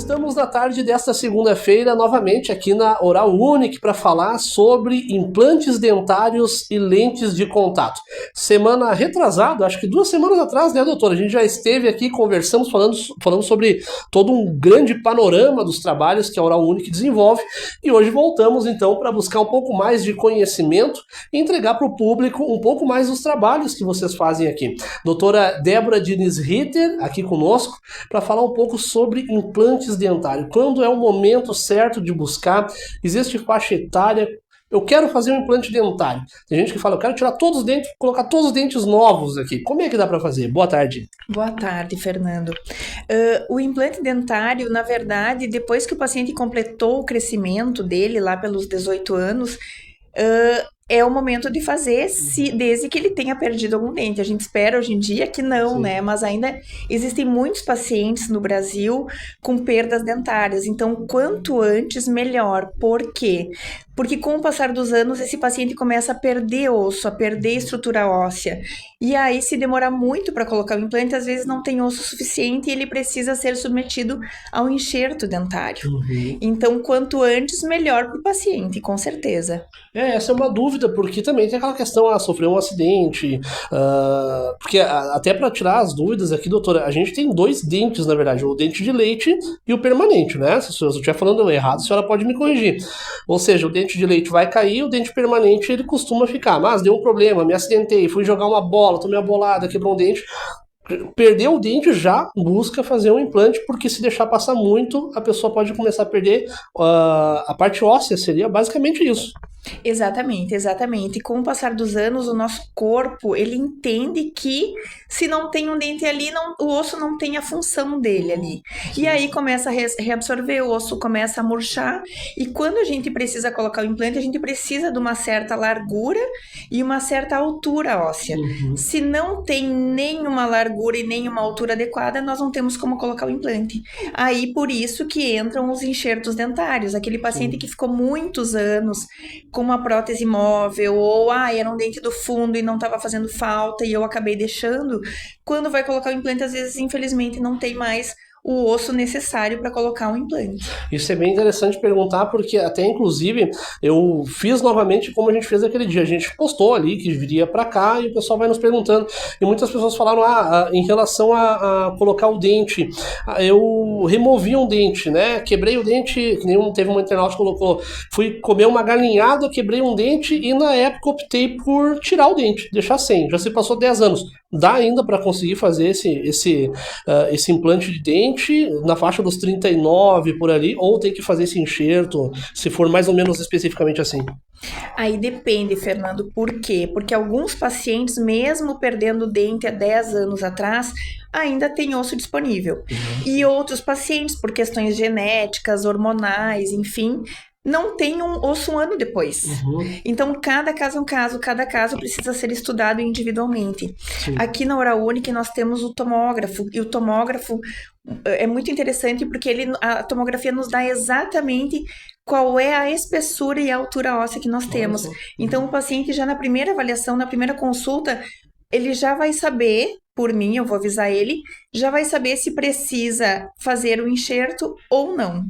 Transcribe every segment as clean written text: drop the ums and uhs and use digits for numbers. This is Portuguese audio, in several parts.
estamos na tarde desta segunda-feira novamente aqui na Oral Unique para falar sobre implantes dentários e lentes de contato. Semana retrasada, acho que 2 semanas atrás, né, doutora? A gente já esteve aqui, conversamos, falando sobre todo um grande panorama dos trabalhos que a Oral Unique desenvolve e hoje voltamos então para buscar um pouco mais de conhecimento e entregar para o público um pouco mais dos trabalhos que vocês fazem aqui. Doutora Débora Diniz Ritter, aqui conosco, para falar um pouco sobre implantes dentários. Quando é o momento certo de buscar? Existe faixa etária? Eu quero fazer um implante dentário. Tem gente que fala, eu quero tirar todos os dentes, colocar todos os dentes novos aqui. Como é que dá para fazer? Boa tarde. Boa tarde, Fernando. O implante dentário, na verdade, depois que o paciente completou o crescimento dele, lá pelos 18 anos, é o momento de fazer, desde que ele tenha perdido algum dente. A gente espera hoje em dia que não, Sim. né? Mas ainda existem muitos pacientes no Brasil com perdas dentárias. Então, quanto antes, melhor. Por quê? Porque com o passar dos anos, esse paciente começa a perder osso, a perder estrutura óssea. E aí, se demorar muito para colocar o implante, às vezes não tem osso suficiente e ele precisa ser submetido ao enxerto dentário. Então, quanto antes, melhor para o paciente, com certeza. Essa é uma dúvida, porque também tem aquela questão, sofreu um acidente, porque até para tirar as dúvidas aqui, doutora, a gente tem 2 dentes, na verdade, o dente de leite e o permanente, né? Se eu estiver falando errado, a senhora pode me corrigir. Ou seja, o dente de leite vai cair, o dente permanente ele costuma ficar. Mas deu um problema, me acidentei, fui jogar uma bola, tomei uma bolada, quebrou um dente. Perdeu o dente, já busca fazer um implante, porque se deixar passar muito, a pessoa pode começar a perder a parte óssea, seria basicamente isso. Exatamente, exatamente. E com o passar dos anos, o nosso corpo, ele entende que se não tem um dente ali, o osso não tem a função dele ali. E aí começa a reabsorver, o osso começa a murchar. E quando a gente precisa colocar o implante, a gente precisa de uma certa largura e uma certa altura óssea. Se não tem nenhuma largura e nenhuma altura adequada, nós não temos como colocar o implante. Aí, por isso que entram os enxertos dentários. Aquele paciente que ficou muitos anos com uma prótese móvel, ou era um dente do fundo e não estava fazendo falta e eu acabei deixando, quando vai colocar o implante, às vezes, infelizmente, não tem mais o osso necessário para colocar um implante. Isso é bem interessante perguntar, porque até inclusive eu fiz novamente como a gente fez aquele dia. A gente postou ali que viria para cá e o pessoal vai nos perguntando. E muitas pessoas falaram, em relação a colocar o dente, eu removi um dente, né? Quebrei o dente, que nem teve um internauta que colocou, fui comer uma galinhada, quebrei um dente e na época optei por tirar o dente, deixar sem. Já se passou 10 anos. Dá ainda para conseguir fazer esse implante de dente na faixa dos 39 por ali, ou tem que fazer esse enxerto, se for mais ou menos especificamente assim? Aí depende, Fernando, por quê? Porque alguns pacientes, mesmo perdendo o dente há 10 anos atrás, ainda tem osso disponível. E outros pacientes, por questões genéticas, hormonais, enfim, não tem um osso 1 ano depois. Então, cada caso é um caso, cada caso precisa ser estudado individualmente. Sim. Aqui na Oral Unique nós temos o tomógrafo, e o tomógrafo é muito interessante porque a tomografia nos dá exatamente qual é a espessura e a altura óssea que nós temos. Então, o paciente já na primeira avaliação, na primeira consulta, ele já vai saber, por mim, eu vou avisar ele, já vai saber se precisa fazer o enxerto ou não.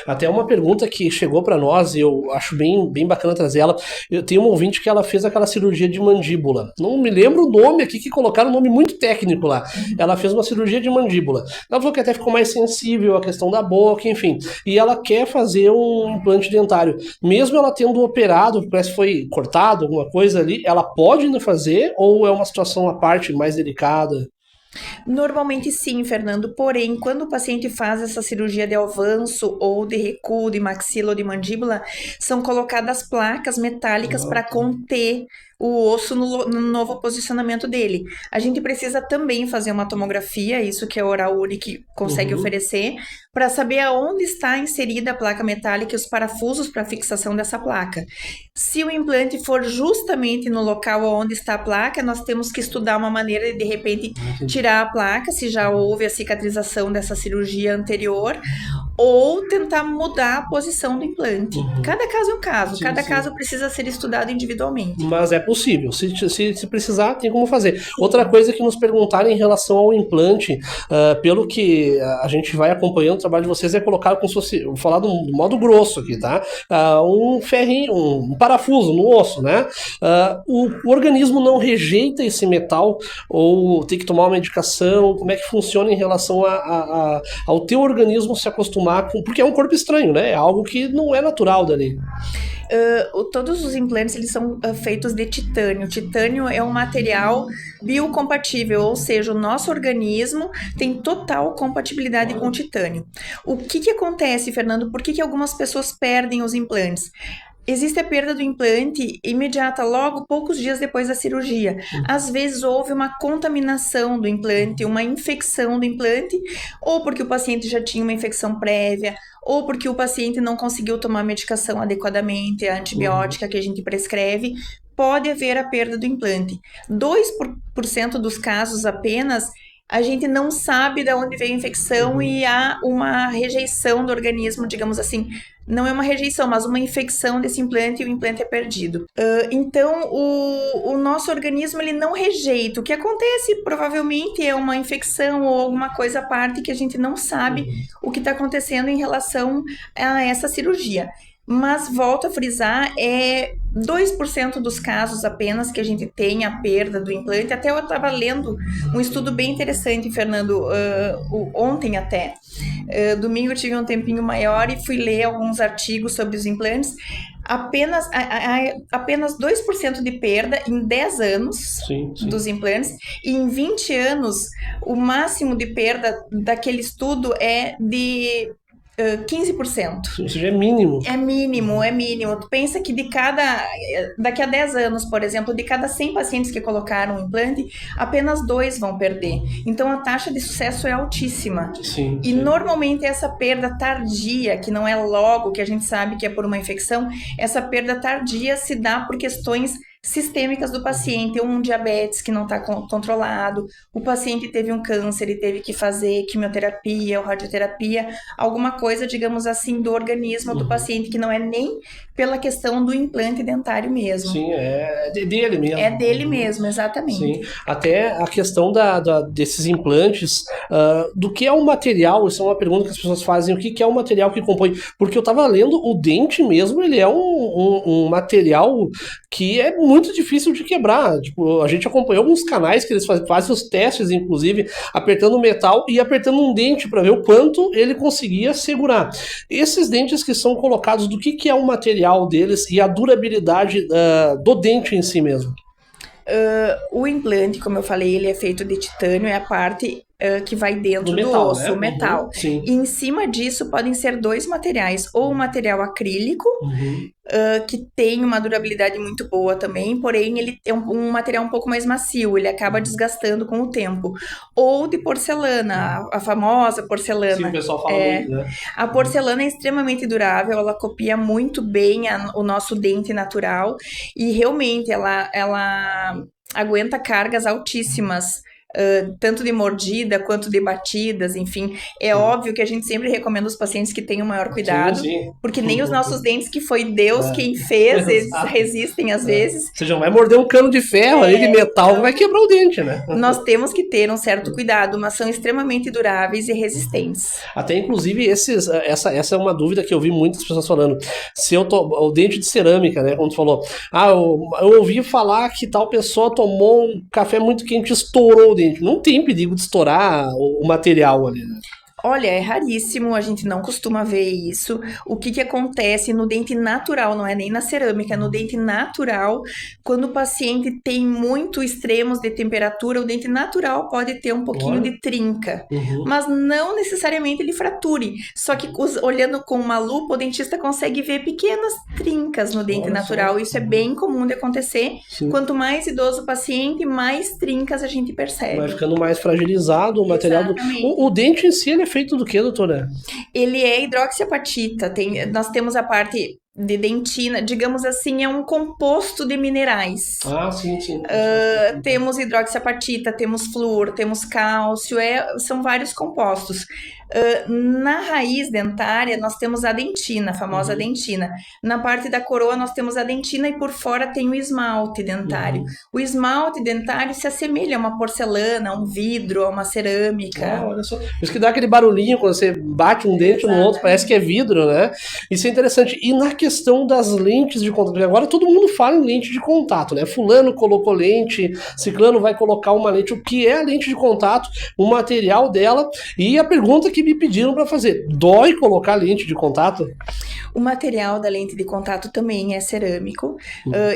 Até uma pergunta que chegou para nós, e eu acho bem bacana trazer ela. Eu tenho uma ouvinte que ela fez aquela cirurgia de mandíbula. Não me lembro o nome aqui, que colocaram um nome muito técnico lá. Ela fez uma cirurgia de mandíbula. Ela falou que até ficou mais sensível à questão da boca, enfim. E ela quer fazer um implante dentário. Mesmo ela tendo operado, parece que foi cortado, alguma coisa ali, ela pode ainda fazer ou é uma situação à parte, mais delicada? Normalmente sim, Fernando, porém, quando o paciente faz essa cirurgia de avanço ou de recuo de maxila ou de mandíbula, são colocadas placas metálicas para conter o osso no novo posicionamento dele. A gente precisa também fazer uma tomografia, isso que a Oral Unique consegue oferecer, para saber aonde está inserida a placa metálica e os parafusos para fixação dessa placa. Se o implante for justamente no local onde está a placa, nós temos que estudar uma maneira de repente, tirar a placa, se já houve a cicatrização dessa cirurgia anterior, ou tentar mudar a posição do implante. Uhum. Cada caso é um caso, Sim, cada sim. caso precisa ser estudado individualmente. Mas é possível, se precisar, tem como fazer. Outra coisa que nos perguntaram em relação ao implante, pelo que a gente vai acompanhando o trabalho de vocês, é colocar como se fosse, vou falar do modo grosso aqui, tá? Um ferrinho, um parafuso no osso, né? O organismo não rejeita esse metal ou tem que tomar uma medicação? Como é que funciona em relação ao teu organismo se acostumar com... Porque é um corpo estranho, né? É algo que não é natural dali. Todos os implantes eles são feitos de titânio. Titânio é um material biocompatível, ou seja, o nosso organismo tem total compatibilidade com o titânio. O que acontece, Fernando? Por que algumas pessoas perdem os implantes? Existe a perda do implante imediata, logo poucos dias depois da cirurgia. Às vezes houve uma contaminação do implante, uma infecção do implante, ou porque o paciente já tinha uma infecção prévia, ou porque o paciente não conseguiu tomar a medicação adequadamente, a antibiótica que a gente prescreve. Pode haver a perda do implante. 2% dos casos apenas a gente não sabe de onde veio a infecção e há uma rejeição do organismo, digamos assim. Não é uma rejeição, mas uma infecção desse implante e o implante é perdido. Então, o nosso organismo ele não rejeita. O que acontece provavelmente é uma infecção ou alguma coisa à parte que a gente não sabe o que está acontecendo em relação a essa cirurgia. Mas, volto a frisar, é 2% dos casos apenas que a gente tem a perda do implante. Até eu estava lendo um estudo bem interessante, Fernando, ontem até. Domingo eu tive um tempinho maior e fui ler alguns artigos sobre os implantes. Apenas 2% de perda em 10 anos Sim. dos implantes, e em 20 anos o máximo de perda daquele estudo é de 15%. Isso já é mínimo. É mínimo. Tu pensa que daqui a 10 anos, por exemplo, de cada 100 pacientes que colocaram o implante, apenas 2 vão perder. Então a taxa de sucesso é altíssima. Sim. E normalmente essa perda tardia, que não é logo que a gente sabe que é por uma infecção, essa perda tardia se dá por questões sistêmicas do paciente, um diabetes que não está controlado, o paciente teve um câncer e teve que fazer quimioterapia ou radioterapia, alguma coisa, digamos assim, do organismo do paciente que não é nem pela questão do implante dentário mesmo. Sim, é dele mesmo. É dele mesmo, exatamente. Sim, até a questão desses implantes, do que é o material, isso é uma pergunta que as pessoas fazem, o que é o material que compõe, porque eu tava lendo, o dente mesmo, ele é um material que é muito difícil de quebrar. Tipo, a gente acompanhou alguns canais que eles fazem os testes, inclusive, apertando metal e apertando um dente para ver o quanto ele conseguia segurar. Esses dentes que são colocados, do que é o material deles e a durabilidade do dente em si mesmo? O implante, como eu falei, ele é feito de titânio, é a parte que vai dentro do osso, né? o metal. Sim. E em cima disso podem ser 2 materiais, ou o material acrílico, que tem uma durabilidade muito boa também, porém ele é um material um pouco mais macio, ele acaba desgastando com o tempo. Ou de porcelana, a famosa porcelana. Sim, o pessoal fala muito, né? A porcelana é extremamente durável, ela copia muito bem o nosso dente natural e realmente ela aguenta cargas altíssimas. Tanto de mordida quanto de batidas, enfim. É óbvio que a gente sempre recomenda os pacientes que tenham maior cuidado, sim. Porque nem os nossos dentes, que foi Deus quem fez, eles resistem às vezes. Você já vai morder um cano de ferro ali, de metal, vai quebrar o dente, né? Nós temos que ter um certo cuidado, mas são extremamente duráveis e resistentes. Até, inclusive, essa é uma dúvida que eu vi muitas pessoas falando. Se o dente de cerâmica, né, como tu falou, eu ouvi falar que tal pessoa tomou um café muito quente e estourou o dente. Não tem perigo de estourar o material ali, né? Olha, é raríssimo, a gente não costuma ver isso. O que acontece no dente natural, não é nem na cerâmica, no dente natural, quando o paciente tem muito extremos de temperatura, o dente natural pode ter um pouquinho de trinca, mas não necessariamente ele frature. Só que olhando com uma lupa, o dentista consegue ver pequenas trincas no dente natural. Isso é bem comum de acontecer. Sim. Quanto mais idoso o paciente, mais trincas a gente percebe. Vai ficando mais fragilizado o material. O dente em si, ele é feito do que, doutora? Ele é hidroxiapatita. Nós temos a parte de dentina, digamos assim, é um composto de minerais. Ah, sim. Temos hidroxiapatita, temos flúor, temos cálcio, são vários compostos. Na raiz dentária, nós temos a dentina, a famosa dentina. Na parte da coroa, nós temos a dentina e por fora tem o esmalte dentário. O esmalte dentário se assemelha a uma porcelana, a um vidro, a uma cerâmica. Olha só. Por isso que dá aquele barulhinho quando você bate um dente no outro, parece que é vidro, né? Isso é interessante. E na questão das lentes de contato, agora todo mundo fala em lente de contato, né? Fulano colocou lente, ciclano vai colocar uma lente. O que é a lente de contato? O material dela. E a pergunta que me pediram para fazer: dói colocar lente de contato? O material da lente de contato também é cerâmico,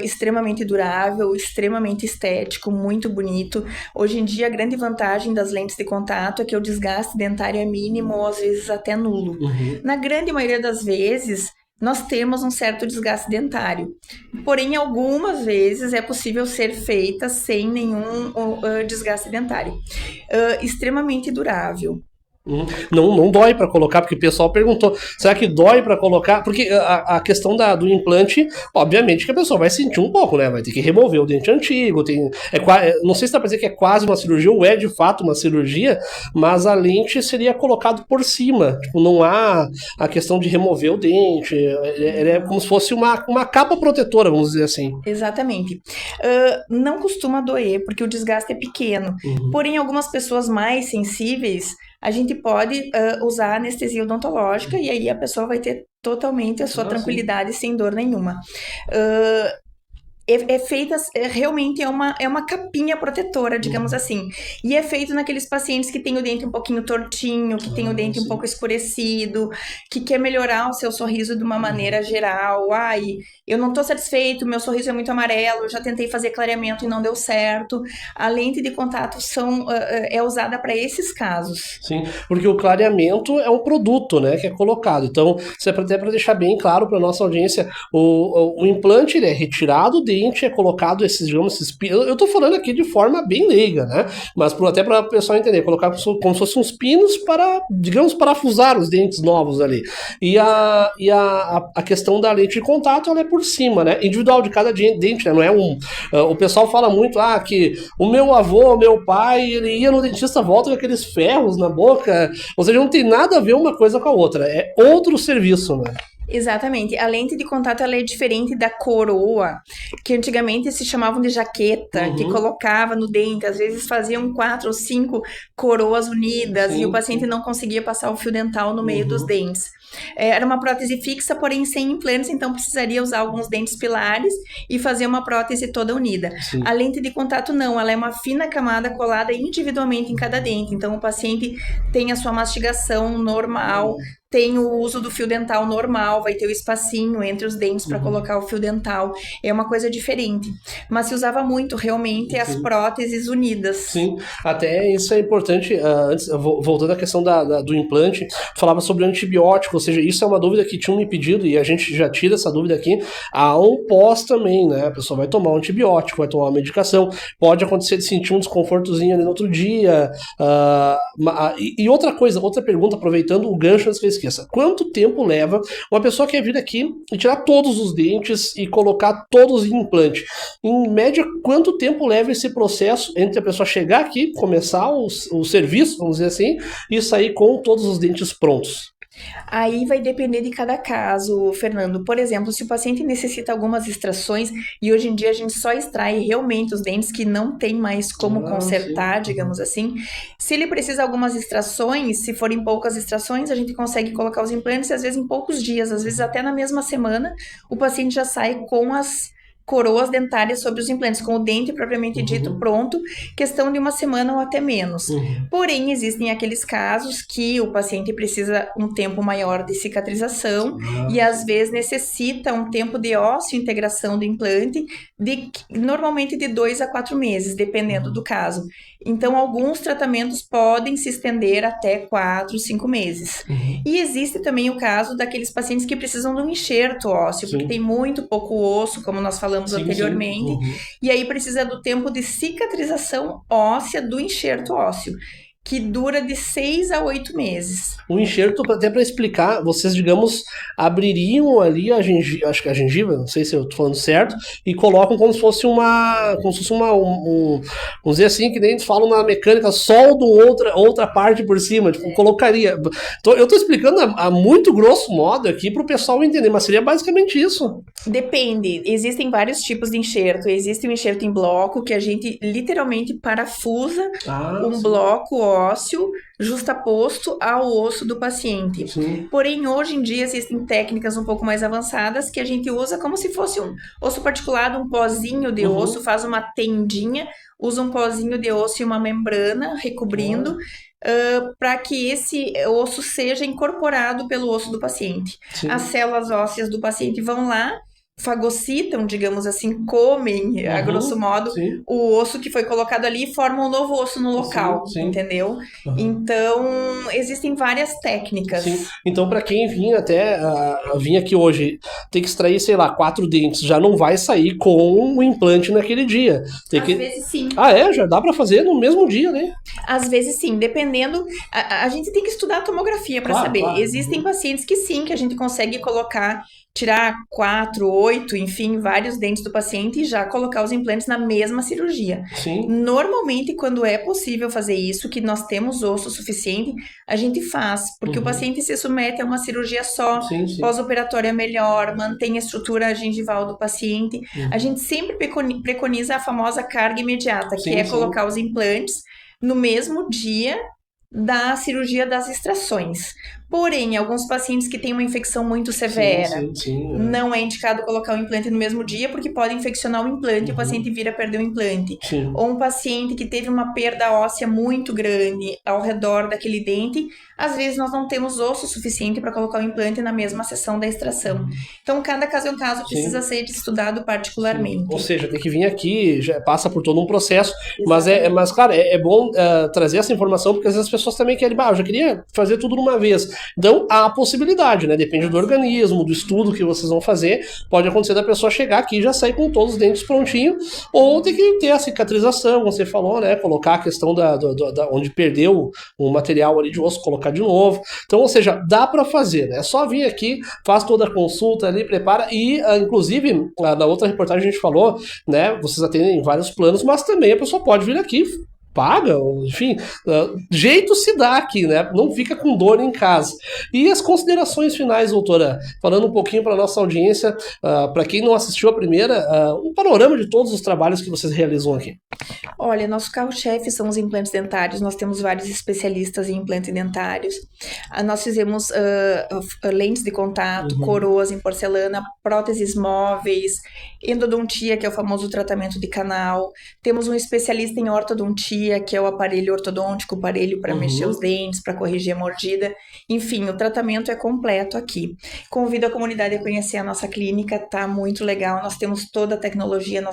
extremamente durável, extremamente estético, muito bonito. Hoje em dia, a grande vantagem das lentes de contato é que o desgaste dentário é mínimo ou às vezes até nulo. Na grande maioria das vezes, nós temos um certo desgaste dentário. Porém, algumas vezes é possível ser feita sem nenhum desgaste dentário. Extremamente durável. Não dói para colocar, porque o pessoal perguntou, será que dói para colocar? Porque a questão do implante, obviamente que a pessoa vai sentir um pouco, né? Vai ter que remover o dente antigo, não sei se dá pra dizer que é quase uma cirurgia, ou é de fato uma cirurgia, mas a lente seria colocado por cima, tipo, não há a questão de remover o dente, é como se fosse uma capa protetora, vamos dizer assim. Exatamente. Não costuma doer, porque o desgaste é pequeno, porém algumas pessoas mais sensíveis, a gente pode usar anestesia odontológica e aí a pessoa vai ter totalmente a sua tranquilidade sem dor nenhuma. Feita, realmente é uma capinha protetora, digamos assim. E é feito naqueles pacientes que tem o dente um pouquinho tortinho, que tem o dente um pouco escurecido, que quer melhorar o seu sorriso de uma maneira geral. Eu não tô satisfeito, meu sorriso é muito amarelo, eu já tentei fazer clareamento e não deu certo. A lente de contato é usada para esses casos. Sim, porque o clareamento é um produto, né, que é colocado. Então, até para deixar bem claro para nossa audiência, o implante ele é retirado do dente, é colocado esses pinos. Eu tô falando aqui de forma bem leiga, né? Mas até para o pessoal entender, colocar como se fossem uns pinos para, digamos, parafusar os dentes novos ali. E a questão da lente de contato, ela é por cima, né? Individual de cada dente, né? Não é o pessoal fala muito, que o meu avô, o meu pai, ele ia no dentista, volta com aqueles ferros na boca. Ou seja, não tem nada a ver uma coisa com a outra. É outro serviço, né? Exatamente. A lente de contato ela é diferente da coroa, que antigamente se chamavam de jaqueta, que colocava no dente. Às vezes faziam 4 ou 5 coroas unidas e o paciente não conseguia passar o fio dental no meio dos dentes. Era uma prótese fixa, porém sem implantes, então precisaria usar alguns dentes pilares e fazer uma prótese toda unida. A lente de contato não, ela é uma fina camada colada individualmente em cada dente. Então o paciente tem a sua mastigação normal, tem o uso do fio dental normal, vai ter o espacinho entre os dentes para colocar o fio dental. É uma coisa diferente. Mas se usava muito, realmente, as próteses unidas. Sim, até isso é importante. Antes, voltando à questão do implante, falava sobre antibiótico, ou seja, isso é uma dúvida que tinham me pedido e a gente já tira essa dúvida aqui. Há um pós também, né? A pessoa vai tomar um antibiótico, vai tomar uma medicação, pode acontecer de sentir um desconfortozinho ali no outro dia. E outra coisa, outra pergunta, aproveitando o gancho antes que eu esqueça. Quanto tempo leva uma pessoa que vir aqui e tirar todos os dentes e colocar todos em implante? Em média, quanto tempo leva esse processo entre a pessoa chegar aqui, começar o serviço, vamos dizer assim, e sair com todos os dentes prontos? Aí vai depender de cada caso, Fernando. Por exemplo, se o paciente necessita algumas extrações, e hoje em dia a gente só extrai realmente os dentes que não tem mais como consertar, digamos assim. Se ele precisa de algumas extrações, se forem poucas extrações, a gente consegue colocar os implantes, às vezes em poucos dias, às vezes até na mesma semana, o paciente já sai com as coroas dentárias sobre os implantes, com o dente propriamente dito pronto, questão de uma semana ou até menos. Porém, existem aqueles casos que o paciente precisa um tempo maior de cicatrização e às vezes necessita um tempo de ósseo-integração do implante, normalmente de 2 a 4 meses, dependendo do caso. Então, alguns tratamentos podem se estender até 4, 5 meses. E existe também o caso daqueles pacientes que precisam de um enxerto ósseo, porque tem muito pouco osso, como nós falamos anteriormente, e aí precisa do tempo de cicatrização óssea do enxerto ósseo. que dura de 6 a 8 meses. O enxerto, até para explicar, vocês, digamos, abririam ali a gengiva, acho que a gengiva, não sei se eu tô falando certo, e colocam como se fosse vamos dizer assim, que nem eles falam na mecânica, soldam outra parte por cima, tipo, colocaria. Eu tô explicando a muito grosso modo aqui pro pessoal entender, mas seria basicamente isso. Depende, existem vários tipos de enxerto. Existe o enxerto em bloco, que a gente literalmente parafusa um bloco ósseo justaposto ao osso do paciente. Sim. Porém, hoje em dia existem técnicas um pouco mais avançadas que a gente usa como se fosse um osso particulado, um pozinho de osso, faz uma tendinha, usa um pozinho de osso e uma membrana recobrindo, para que esse osso seja incorporado pelo osso do paciente. Sim. As células ósseas do paciente vão lá, fagocitam, digamos assim, comem, a grosso modo, sim. o osso que foi colocado ali e formam um novo osso no local, Sim. entendeu? Então, existem várias técnicas. Sim. Então, para quem vinha vinha aqui hoje, tem que extrair, sei lá, 4 dentes, já não vai sair com o implante naquele dia. Às vezes sim. Já dá para fazer no mesmo dia, né? Às vezes sim, dependendo, a gente tem que estudar a tomografia para saber. Claro. Existem pacientes que sim, que a gente consegue tirar 4, 8, enfim, vários dentes do paciente e já colocar os implantes na mesma cirurgia. Sim. Normalmente, quando é possível fazer isso, que nós temos osso suficiente, a gente faz, porque o paciente se submete a uma cirurgia só, pós-operatória melhor, mantém a estrutura gengival do paciente. A gente sempre preconiza a famosa carga imediata, que é colocar os implantes no mesmo dia da cirurgia das extrações. Porém, alguns pacientes que têm uma infecção muito severa, não é indicado colocar o implante no mesmo dia, porque pode infeccionar o implante e o paciente vir a perder o implante. Ou um paciente que teve uma perda óssea muito grande ao redor daquele dente, às vezes nós não temos osso suficiente para colocar o implante na mesma sessão da extração. Então, cada caso é um caso, precisa ser estudado particularmente. Ou seja, tem que vir aqui, já passa por todo um processo, mas claro, é bom trazer essa informação, porque às vezes as pessoas também querem, eu já queria fazer tudo numa vez. Então, há a possibilidade, né? Depende do organismo, do estudo que vocês vão fazer. Pode acontecer da pessoa chegar aqui e já sair com todos os dentes prontinhos, ou tem que ter a cicatrização, como você falou, né? Colocar a questão onde perdeu o material ali de osso, colocar de novo. Então, ou seja, dá para fazer, né? É só vir aqui, faz toda a consulta ali, prepara e, inclusive, na outra reportagem a gente falou, né? Vocês atendem vários planos, mas também a pessoa pode vir aqui, paga, enfim, jeito se dá aqui, né? Não fica com dor em casa. E as considerações finais, doutora, falando um pouquinho para nossa audiência, para quem não assistiu a primeira, um panorama de todos os trabalhos que vocês realizam aqui. Olha, nosso carro-chefe são os implantes dentários, nós temos vários especialistas em implantes dentários. Nós fizemos lentes de contato, coroas em porcelana, próteses móveis, endodontia, que é o famoso tratamento de canal. Temos um especialista em ortodontia, que é o aparelho ortodôntico, o aparelho para mexer os dentes, para corrigir a mordida. Enfim, o tratamento é completo aqui. Convido a comunidade a conhecer a nossa clínica, tá muito legal. Nós temos toda a tecnologia,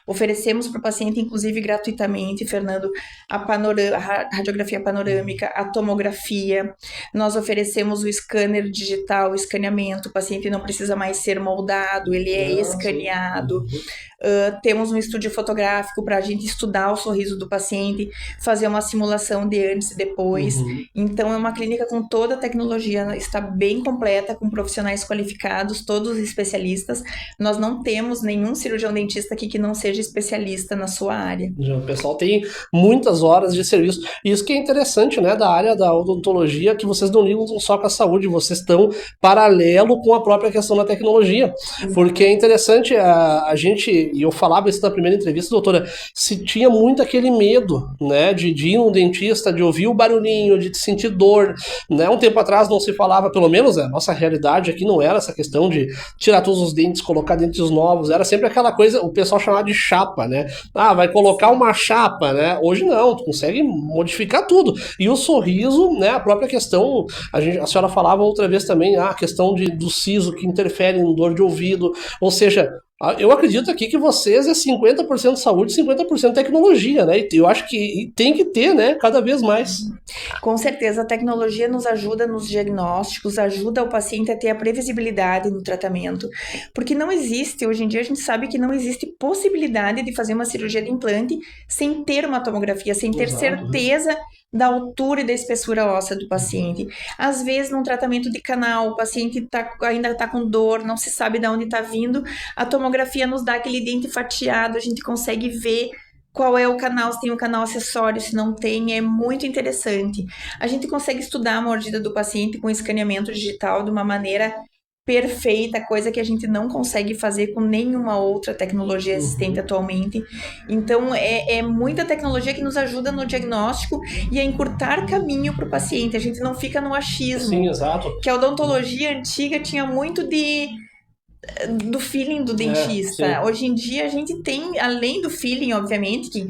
oferecemos para o paciente, inclusive gratuitamente, Fernando, a radiografia panorâmica, a tomografia. Nós oferecemos o scanner digital, o escaneamento. O paciente não precisa mais ser moldado, ele é escaneado. Temos um estúdio fotográfico para a gente estudar o sorriso do paciente, fazer uma simulação de antes e depois. Então, é uma clínica com toda a tecnologia, está bem completa, com profissionais qualificados, todos especialistas. Nós não temos nenhum cirurgião dentista aqui que não seja especialista na sua área. O pessoal tem muitas horas de serviço. Isso que é interessante, né, da área da odontologia, que vocês não lidam só com a saúde, vocês estão paralelo com a própria questão da tecnologia. Porque é interessante a gente, e eu falava isso na primeira entrevista, doutora, se tinha muito aquele medo, né, de ir no dentista, de ouvir o barulhinho, de sentir dor, né, um tempo atrás não se falava, pelo menos a nossa realidade aqui não era essa questão de tirar todos os dentes, colocar dentes novos, era sempre aquela coisa, o pessoal chamava de chapa, né, vai colocar uma chapa, né, hoje não, tu consegue modificar tudo, e o sorriso, né, a própria questão, a senhora falava outra vez também, a questão do siso que interfere em dor de ouvido, ou seja, eu acredito aqui que vocês é 50% saúde, 50% tecnologia, né? E eu acho que tem que ter, né? Cada vez mais. Com certeza, a tecnologia nos ajuda nos diagnósticos, ajuda o paciente a ter a previsibilidade no tratamento, porque não existe, hoje em dia a gente sabe que não existe possibilidade de fazer uma cirurgia de implante sem ter uma tomografia, sem ter certeza da altura e da espessura óssea do paciente. Às vezes, num tratamento de canal, o paciente ainda está com dor, não se sabe de onde está vindo, a tomografia nos dá aquele dente fatiado, a gente consegue ver qual é o canal, se tem um canal acessório, se não tem, é muito interessante. A gente consegue estudar a mordida do paciente com escaneamento digital de uma maneira perfeita, coisa que a gente não consegue fazer com nenhuma outra tecnologia existente atualmente. Então, é muita tecnologia que nos ajuda no diagnóstico e a encurtar caminho para o paciente. A gente não fica no achismo. Sim, exato. Que a odontologia antiga tinha muito do feeling do dentista. Hoje em dia a gente tem, além do feeling, obviamente, que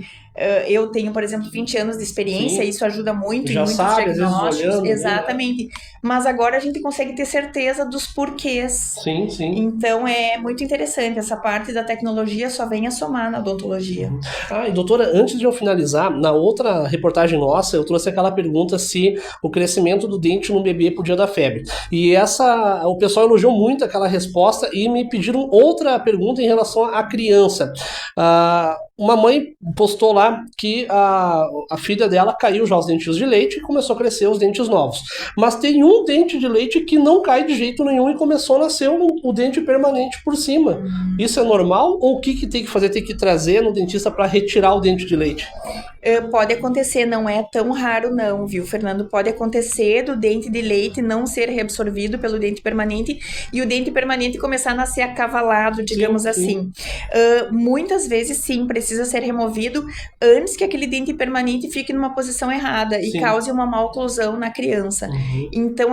eu tenho, por exemplo, 20 anos de experiência, isso ajuda muito em muitos diagnósticos. Exatamente. Mas agora a gente consegue ter certeza dos porquês. Sim. Então é muito interessante. Essa parte da tecnologia só vem a somar na odontologia. E doutora, antes de eu finalizar, na outra reportagem nossa, eu trouxe aquela pergunta se o crescimento do dente no bebê podia dar febre. E o pessoal elogiou muito aquela resposta e me pediram outra pergunta em relação à criança. Uma mãe postou lá que a filha dela caiu já os dentes de leite e começou a crescer os dentes novos. Mas tem um dente de leite que não cai de jeito nenhum e começou a nascer o dente permanente por cima. Isso é normal ou o que tem que fazer? Tem que trazer no dentista para retirar o dente de leite? Pode acontecer, não é tão raro não, viu, Fernando? Pode acontecer do dente de leite não ser reabsorvido pelo dente permanente e o dente permanente começar a nascer acavalado, digamos assim. Muitas vezes, sim, precisa ser removido antes que aquele dente permanente fique numa posição errada e cause uma má oclusão na criança. Então,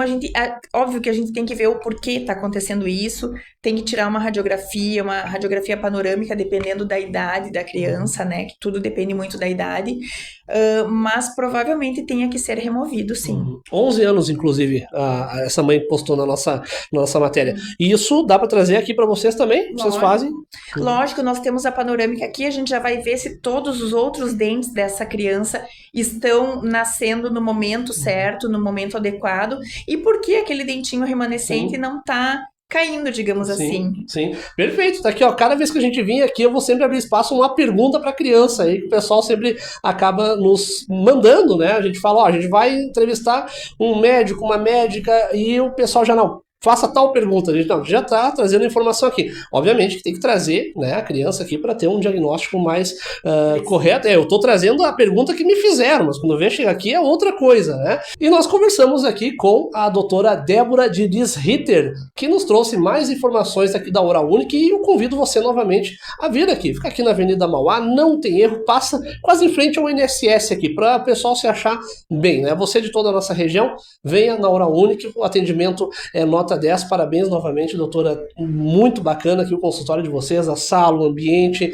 óbvio que a gente tem que ver o porquê está acontecendo isso, tem que tirar uma radiografia panorâmica, dependendo da idade da criança, né? Que tudo depende muito da idade. Mas provavelmente tenha que ser removido, sim. 11 anos, inclusive, essa mãe postou na nossa matéria. E isso dá para trazer aqui para vocês também? Vocês fazem? Lógico, nós temos a panorâmica aqui, a gente já vai ver se todos os outros dentes dessa criança estão nascendo no momento certo, no momento adequado, e por que aquele dentinho remanescente não está caindo, digamos assim. Sim, perfeito. Tá aqui, ó. Cada vez que a gente vir aqui, eu vou sempre abrir espaço uma pergunta para a criança aí, que o pessoal sempre acaba nos mandando, né? A gente fala, ó, a gente vai entrevistar um médico, uma médica, e o pessoal já não. Faça tal pergunta, a gente já está trazendo informação aqui. Obviamente que tem que trazer, né, a criança aqui para ter um diagnóstico mais correto. Eu estou trazendo a pergunta que me fizeram, mas quando vem chegar aqui é outra coisa, né? E nós conversamos aqui com a doutora Débora Diniz Ritter, que nos trouxe mais informações aqui da Oral Unique, e eu convido você novamente a vir aqui. Fica aqui na Avenida Mauá, não tem erro, passa quase em frente ao INSS aqui, para o pessoal se achar bem, né? Você de toda a nossa região, venha na Oral Unique, o atendimento é nota 10, parabéns novamente, doutora, muito bacana aqui o consultório de vocês, a sala, o ambiente,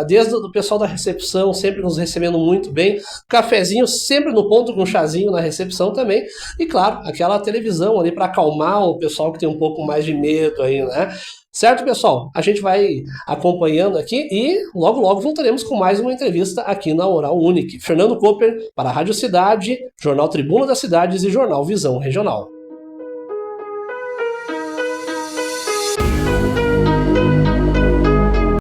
desde o pessoal da recepção, sempre nos recebendo muito bem, cafezinho sempre no ponto com chazinho na recepção também, e claro, aquela televisão ali para acalmar o pessoal que tem um pouco mais de medo aí, né? Certo, pessoal? A gente vai acompanhando aqui e logo voltaremos com mais uma entrevista aqui na Oral Unique. Fernando Cooper para a Rádio Cidade, Jornal Tribuna das Cidades e Jornal Visão Regional.